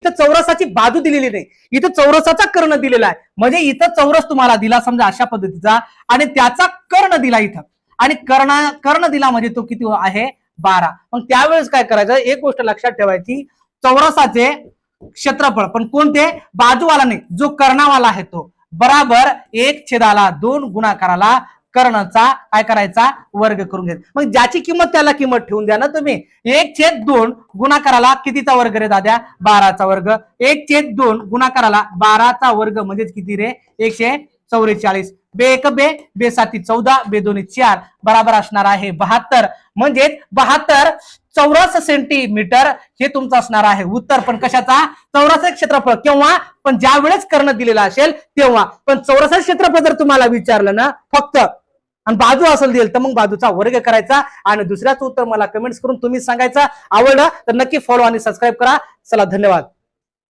इथं चौरसाची बाजू दिलेली नाही, इथं चौरसाचा कर्ण दिलेला आहे. म्हणजे इथं चौरस तुम्हाला दिला समजा अशा पद्धतीचा आणि त्याचा कर्ण दिला इथं आणि कर्ण दिला म्हणजे तो किती आहे 12. मग त्यावेळेस काय करायचं, एक गोष्ट लक्षात ठेवायची, चौरसाचे क्षेत्रफळ पण कोणते, बाजूवाला नाही, जो कर्णावाला आहे तो बराबर 1/2 गुणाकाराला कर्णचा काय करायचा वर्ग करून घ्यायचा. मग ज्याची किंमत त्याला किंमत ठेवून द्या ना तुम्ही. 1/2 गुणाकाराला कितीचा वर्ग रे दाद्या, 12चा वर्ग. 1/2 गुणाकाराला 12चा वर्ग म्हणजे किती रे, 144. बे 1 बे, बे 7 14, बे 2 4 बराबर असणार आहे 72. म्हणजे 72 चौरस सेंटीमीटर हे तुमचं असणार आहे उत्तर. पण कशाचा, चौरस क्षेत्रफळ केव्हा, पण ज्या वेळेस कर्ण दिलेला असेल तेव्हा. पण चौरस क्षेत्रफळ जर तुम्हाला विचारलं ना फक्त आणि बाजू असेल दिल तर मग बाजूचा वर्ग करायचा आणि दुसऱ्याच उत्तर मला कमेंट्स करून तुम्ही सांगायचं. आवडलं तर नक्की फॉलो आणि सबस्क्राईब करा. चला धन्यवाद.